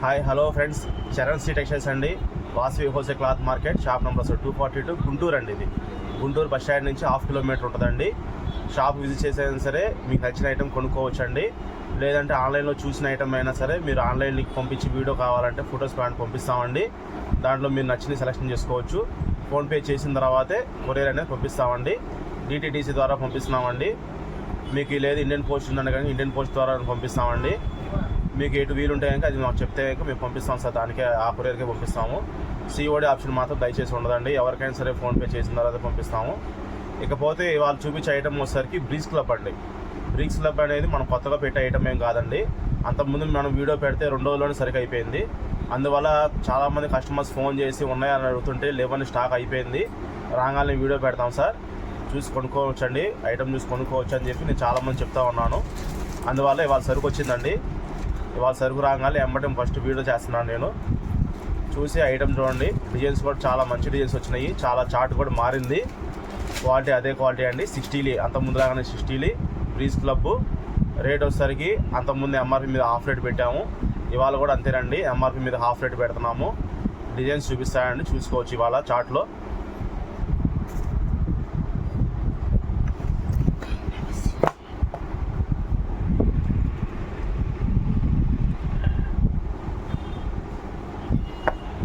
Hi hello friends, Charan Sri textiles అండి. Vasavi wholesale cloth market, shop number 242, Guntur అండి. ఇది గుంటూరు బస్ స్టాండ్ నుంచి ½ కిలోమీటర్ ఉంటుందండి. షాప్ విజిట్ చేసైనా సరే మీకు నచ్చిన ఐటెం కొనుక్కోవచ్చండి. లేదంటే ఆన్లైన్లో చూసిన ఐటమ్ అయినా సరే మీరు ఆన్లైన్ లింక్ పంపించి వీడియో కావాలంటే ఫొటోస్ ప్యాంట్ పంపిస్తామండి. దాంట్లో మీరు నచ్చిన సెలెక్షన్ చేసుకోవచ్చు. ఫోన్పే చేసిన తర్వాతే కొరియర్ అనేది పంపిస్తామండి. DTDC ద్వారా పంపిస్తున్నామండి. మీకు లేదు ఇండియన్ పోస్ట్ ఉందంటే కానీ ఇండియన్ పోస్ట్ ద్వారా పంపిస్తామండి. మీకు ఎటు వీలుంటే కనుక అది మాకు చెప్తే కనుక మేము పంపిస్తాం సార్. దానికే ఆ కొరియర్కే పంపిస్తాము. COD ఆప్షన్ మాత్రం దయచేసి ఉండదండి. ఎవరికైనా సరే ఫోన్పే చేసిన తర్వాత పంపిస్తాము. ఇకపోతే వాళ్ళు చూపించే ఐటమ్ వచ్చేసరికి బ్రీజ్ క్లబ్ అండి. బ్రీజ్ క్లబ్ అనేది మనం కొత్తగా పెట్టే ఐటమ్ ఏం కాదండి. అంతకుముందు మనం వీడియో పెడితే 2 రోజుల్లోనే సరిగ్గా అయిపోయింది. అందువల్ల చాలామంది కస్టమర్స్ ఫోన్ చేసి ఉన్నాయని అడుగుతుంటే లేవని స్టాక్ అయిపోయింది, రాగానే వీడియో పెడతాం సార్, చూసి కొనుక్కోవచ్చండి, ఐటమ్ చూసి కొనుక్కోవచ్చు అని చెప్పి నేను చాలామంది చెప్తా ఉన్నాను. అందువల్ల ఇవాళ సరుకు వచ్చిందండి. ఇవాళ సరుకు రాగానే ఎంబటం ఫస్ట్ వీడియో చేస్తున్నాను నేను. చూసి ఐటమ్ చూడండి. డిజైన్స్ కూడా చాలా మంచి డిజైన్స్ వచ్చినాయి. చాలా చార్ట్ కూడా మారింది. క్వాలిటీ అదే క్వాలిటీ అండి. 60 అంత ముందులాగానే 60 బ్రీజ్ క్లబ్. రేట్ వచ్చేసరికి అంతకుముందు MRP మీద హాఫ్ రేట్ పెట్టాము. ఇవాళ కూడా అంతేనండి, MRP మీద హాఫ్ రేట్ పెడుతున్నాము. డిజైన్స్ చూపిస్తాయండి, చూసుకోవచ్చు ఇవాళ చార్ట్లో.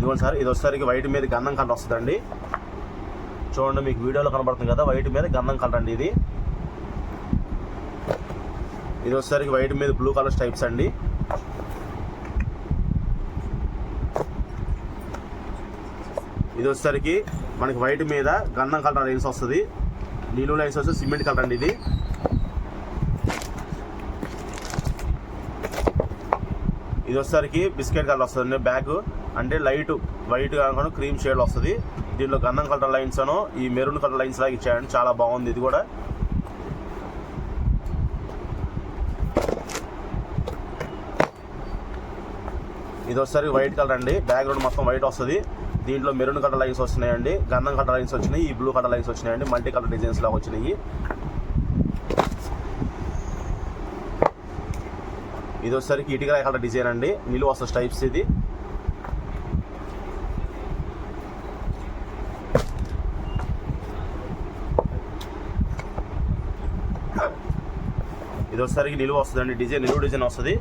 ఇదిగోండి సార్, ఇది వచ్చేసరికి వైట్ మీద గంధం కలర్ వస్తుందండి. చూడండి, మీకు వీడియోలో కనబడుతుంది కదా, వైట్ మీద గంధం కలర్ అండి. ఇది వచ్చేసరికి వైట్ మీద బ్లూ కలర్ స్టైప్స్ అండి. ఇది వచ్చేసరికి మనకి వైట్ మీద గంధం కలర్ లైన్స్ వస్తుంది. నీళ్ళు లైన్స్ వస్తే సిమెంట్ కలర్ అండి. ఇది వచ్చేసరికి బిస్కెట్ కలర్ వస్తుంది. బ్యాక్ అంటే లైట్ వైట్ కాకుండా క్రీమ్ షేడ్ వస్తుంది. దీంట్లో గంధం కలర్ లైన్స్ అను ఈ మెరూన్ కలర్ లైన్స్ లాగా ఇచ్చాయండి. చాలా బాగుంది. ఇది కూడా ఇది వచ్చేసరికి వైట్ కలర్ అండి. బ్యాక్గ్రౌండ్ మొత్తం వైట్ వస్తుంది. దీంట్లో మెరూన్ కలర్ లైన్స్ వస్తున్నాయండి, గంధం కలర్ లైన్స్ వచ్చినాయి, ఈ బ్లూ కలర్ లైన్స్ వచ్చినాయండి. మల్టీ కలర్ డిజైన్స్ లాగా వచ్చినాయి. ఇది వచ్చేసరికి ఇటుకరాయి కలర్ డిజైన్ అండి. నిలువ వస్తుంది స్టైప్స్. ఇది వచ్చేసరికి నిలువ వస్తుందండి. నిలువ డిజైన్ వస్తుంది.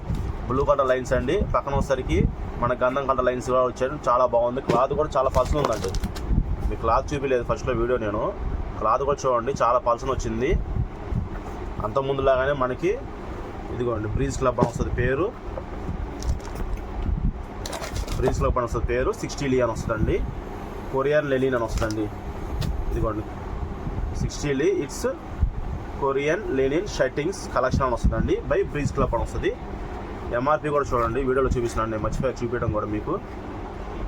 బ్లూ కలర్ లైన్స్ అండి. పక్కన వచ్చేసరికి మన గంధం కలర్ లైన్స్ కూడా వచ్చాయి. చాలా బాగుంది. క్లాత్ కూడా చాలా పల్సన్ ఉందండి. మీకు క్లాత్ చూపించలేదు ఫస్ట్లో వీడియో నేను. క్లాత్ కూడా చూడండి, చాలా పల్సన్ వచ్చింది. అంత ముందులాగానే మనకి ఇదిగోండి బ్రీజ్ క్లబ్ అని వస్తుంది పేరు. బ్రీజ్ క్లబ్ అని వస్తుంది పేరు. 60 అని వస్తుందండి. కొరియన్ లెనిన్ అని వస్తుందండి. ఇదిగోండి 60 it's Korean linen shirtings collection అని వస్తుందండి. బై బ్రీజ్ క్లబ్ అని వస్తుంది. MRP కూడా చూడండి, వీడియోలో చూపిస్తున్నాను నేను, మర్చిపోయి చూపించడం కూడా మీకు.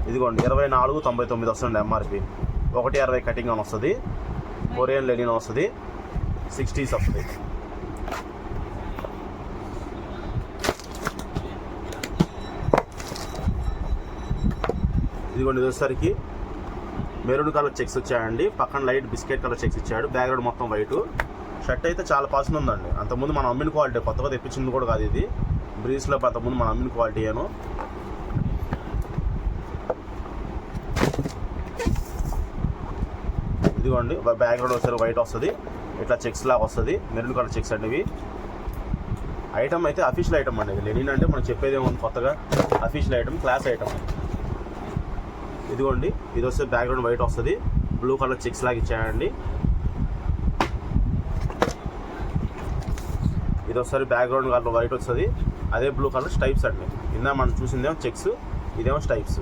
ఇదిగోండి 24.99 వస్తుంది MRP. 1.60 కటింగ్ అని వస్తుంది. కొరియన్ లెనిన్ వస్తుంది. 60s వస్తుంది. ఇదిగోండి ఇది వచ్చేసరికి మెరూన్ కలర్ చెక్స్ వచ్చాయండి. పక్కన లైట్ బిస్కెట్ కలర్ చెక్స్ ఇచ్చాడు. బ్యాక్గ్రౌండ్ మొత్తం వైట్. షర్ట్ అయితే చాలా పర్సన్ ఉందండి. అంతకుముందు మనం అమ్మిన క్వాలిటీ, కొత్తగా తెప్పించింది కూడా కాదు ఇది. బ్రీజ్లో అంతకుముందు మనం అమ్మిన క్వాలిటీ ఏను. ఇదిగోండి బ్యాక్గ్రౌండ్ వచ్చేసరికి వైట్ వస్తుంది. ఇట్లా చెక్స్ లాగా వస్తుంది. మెరూన్ కలర్ చెక్స్ అండి ఇవి. ఐటమ్ అయితే అఫీషియల్ ఐటమ్ అండి. లెనిన్ అంటే మనం చెప్పేది ఏముంది కొత్తగా, అఫీషియల్ ఐటమ్, క్లాస్ ఐటమ్. ఇదిగోండి ఇది వస్తే బ్యాక్గ్రౌండ్ వైట్ వస్తుంది. బ్లూ కలర్ చెక్స్ లాగా ఇచ్చాయండి. ఇది ఒకసారి బ్యాక్గ్రౌండ్ కలర్ వైట్ వస్తుంది. అదే బ్లూ కలర్ స్టైప్స్ అండి. ఇందా మనం చూసిందేమో చెక్స్, ఇదేమో స్టైప్స్.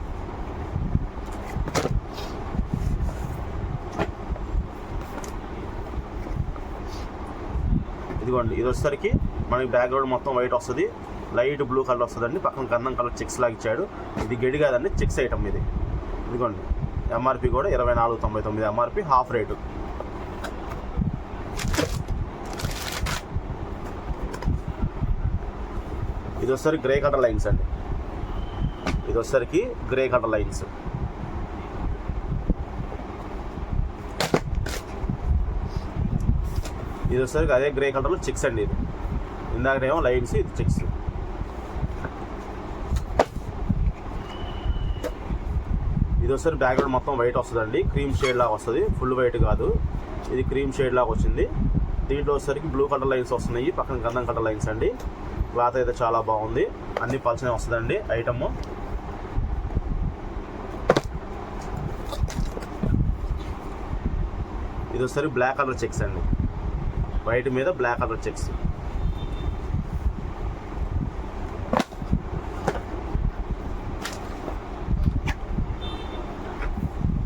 ఇదిగోండి ఇది వచ్చేసరికి మనకి బ్యాక్గ్రౌండ్ మొత్తం వైట్ వస్తుంది. లైట్ బ్లూ కలర్ వస్తుందండి. పక్కన గంధం కలర్ చెక్స్ లాగా ఇచ్చాడు. ఇది గడి కాదండి, చెక్స్ ఐటమ్ ఇది. ఇదిగోండి MRP కూడా 24.99 MRP, హాఫ్ రేటు. ఇది వచ్చేసరికి గ్రే కలర్ లైన్స్ అండి. ఇది వచ్చేసరికి గ్రే కలర్ లైన్స్. ఇది వచ్చేసరికి అదే గ్రే కలర్లో చెక్స్ అండి. ఇది ఇందాకనేమో లైన్స్, ఇది చెక్స్. ఇది ఒకసారి బ్యాక్గ్రౌండ్ మొత్తం వైట్ వస్తుందండి, క్రీమ్ షేడ్ లాగా వస్తుంది, ఫుల్ వైట్ కాదు, ఇది క్రీమ్ షేడ్ లాగా వచ్చింది. దీంట్లో వచ్చేసరికి బ్లూ కలర్ లైన్స్ వస్తున్నాయి, పక్కన గంధం కలర్ లైన్స్ అండి. క్లాత్ అయితే చాలా బాగుంది, అన్ని పల్చనే వస్తుందండి ఐటమ్. ఇది ఒకసారి బ్లాక్ కలర్ చెక్స్ అండి, వైట్ మీద బ్లాక్ కలర్ చెక్స్.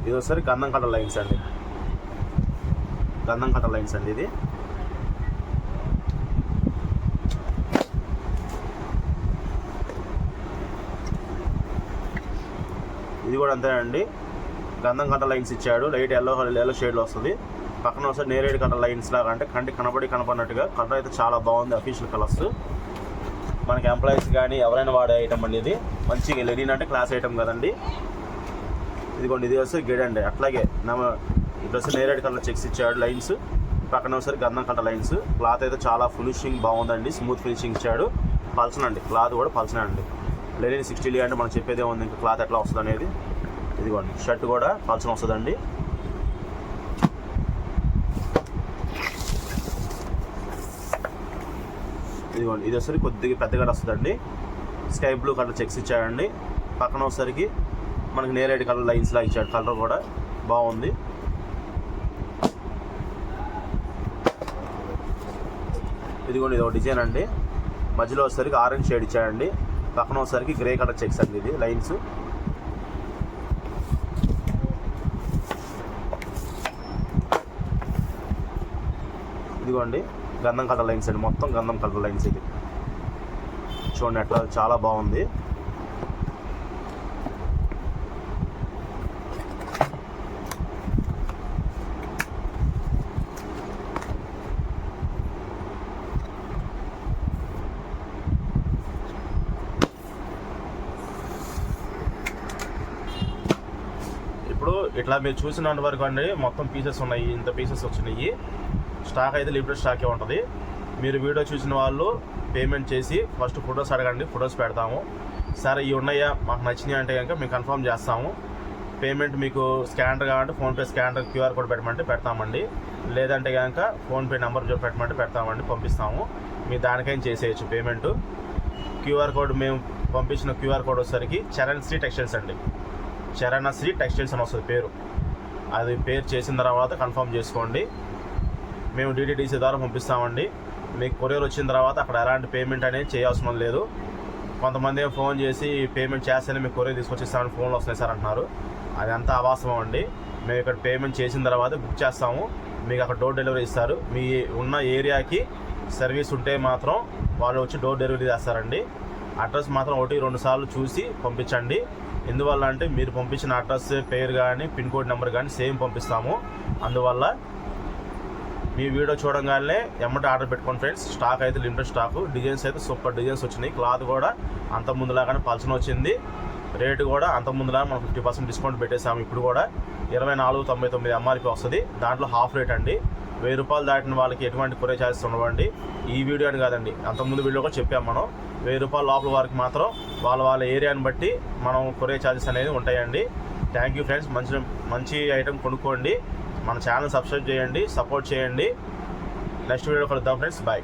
ఇది ఒకసారి గంధం కలర్ లైన్స్ అండి, గంధం కలర్ లైన్స్ అండి. ఇది కూడా అంతేనండి, గంధం కలర్ లైన్స్ ఇచ్చాడు, లైట్ ఎల్లో షేడ్లో వస్తుంది. పక్కన ఒకసారి నేరేడు కలర్ లైన్స్ లాగా, అంటే కంటికి కనపడినట్టుగా కలర్ అయితే చాలా బాగుంది. అఫీషియల్ కలర్స్, మనకి ఎంప్లాయీస్ కానీ ఎవరైనా వాడే ఐటమ్ అండి. ఇది మంచిగా లెనిన్ అంటే క్లాస్ ఐటమ్ కదండి. ఇదిగోండి, ఇది వస్తే గెడ్ అండి. అట్లాగే ఇటు వస్తే నేరేడు కలర్ చెక్స్ ఇచ్చాడు లైన్స్, పక్కన ఒకసారి గంధం కలర్ లైన్స్. క్లాత్ అయితే చాలా ఫినిషింగ్ బాగుందండి, స్మూత్ ఫినిషింగ్ ఇచ్చాడు. పల్చనండి, క్లాత్ కూడా పల్చనే అండి. లెనిన్ 60 అంటే మనం చెప్పేదే ఉంది, ఇంకా క్లాత్ ఎట్లా వస్తుంది అనేది. ఇదిగోండి, షర్ట్ కూడా పల్చన వస్తుందండి. ఇదిగోండి, ఇది వచ్చేసరికి కొద్దిగా పెద్దగా వస్తుందండి. స్కై బ్లూ కలర్ చెక్స్ ఇచ్చాడండి. పక్కన వచ్చేసరికి మనకి నేరేడు కలర్ లైన్స్లా ఇచ్చాడు, కలర్ కూడా బాగుంది. ఇదిగోండి, ఇది ఒక డిజైన్ అండి. మధ్యలో వచ్చేసరికి ఆరెంజ్ షేడ్ ఇచ్చాడండి, పక్కన వచ్చేసరికి గ్రే కలర్ చెక్స్ అండి. ఇది లైన్స్. ఇదిగోండి, గంధం కలర్ లైన్స్ అండి, మొత్తం గంధం కలర్ లైన్స్. ఇది చూడండి అట్లా చాలా బాగుంది. ఇప్పుడు ఇట్లా మీరు చూసినంత వరకు అండి మొత్తం పీసెస్ ఉన్నాయి, ఇంత పీసెస్ వచ్చినాయి. స్టాక్ అయితే లిమిటెడ్ స్టాకే ఉంటుంది. మీరు వీడియో చూసిన వాళ్ళు పేమెంట్ చేసి ఫస్ట్ ఫొటోస్ అడగండి, ఫొటోస్ పెడతాము. సరే ఇవి ఉన్నాయా మాకు నచ్చినాయి అంటే కనుక మేము కన్ఫర్మ్ చేస్తాము. పేమెంట్ మీకు స్కానర్ కావాలంటే ఫోన్పే స్కానర్ క్యూఆర్ కోడ్ పెట్టమంటే పెడతామండి, లేదంటే కనుక ఫోన్పే నెంబర్ పెట్టమంటే పెడతామండి, పంపిస్తాము. మీరు దానికైనా చేసేయచ్చు పేమెంట్. క్యూఆర్ కోడ్ మేము పంపించిన క్యూఆర్ కోడ్ వచ్చేసరికి చరణశ్రీ టెక్స్టైల్స్ అండి, చరణశ్రీ టెక్స్టైల్స్ అని వస్తుంది పేరు. అది పేరు చేసిన తర్వాత కన్ఫర్మ్ చేసుకోండి. మేము డిటిడిసి ద్వారా పంపిస్తామండి. మీకు కొరియర్ వచ్చిన తర్వాత అక్కడ ఎలాంటి పేమెంట్ అనేది చేయాల్సిన లేదు. కొంతమంది ఫోన్ చేసి పేమెంట్ చేస్తేనే మీకు కొరియర్ తీసుకొచ్చిస్తామని ఫోన్లు వస్తున్నాయి సార్ అంటున్నారు. అది అంతా అవాస్తవం అండి. మేము ఇక్కడ పేమెంట్ చేసిన తర్వాత బుక్ చేస్తాము, మీకు అక్కడ డోర్ డెలివరీ ఇస్తారు. మీ ఉన్న ఏరియాకి సర్వీస్ ఉంటే మాత్రం వాళ్ళు వచ్చి డోర్ డెలివరీ చేస్తారండి. అడ్రస్ మాత్రం 1-2 సార్లు చూసి పంపించండి. ఎందువల్ల అంటే మీరు పంపించిన అడ్రస్ పేరు కానీ పిన్ కోడ్ నెంబర్ కానీ సేమ్ పంపిస్తాము. అందువల్ల మీ వీడియో చూడగానే ఎమ్మటి ఆర్డర్ పెట్టుకోండి ఫ్రెండ్స్. స్టాక్ అయితే లిమిటెడ్ స్టాక్, డిజైన్స్ అయితే సూపర్ డిజైన్స్ వచ్చినాయి. క్లాత్ కూడా అంత ముందులాగానే పల్చన వచ్చింది. రేటు కూడా అంత ముందులాగా మనం 50% డిస్కౌంట్ పెట్టేసాము. ఇప్పుడు కూడా 24.99 ఎంఆర్పీ వస్తుంది. దాంట్లో హాఫ్ రేట్ అండి. 1000 రూపాయలు దాటిన వాళ్ళకి ఎటువంటి కొరియర్ ఛార్జెస్ ఉండవండి. ఈ వీడియో అని కాదండి, అంతకుముందు వీడియో కూడా చెప్పాము మనం. 1000 రూపాయల లోపల వారికి మాత్రం వాళ్ళ ఏరియాని బట్టి మనం కొరియర్ ఛార్జెస్ అనేది ఉంటాయండి. Thank you friends. మంచి ఐటెం కొనుక్కోండి. మన ఛానల్ సబ్స్క్రైబ్ చేయండి, సపోర్ట్ చేయండి. నెక్స్ట్ వీడియో కలుద్దాం ఫ్రెండ్స్. బాయ్.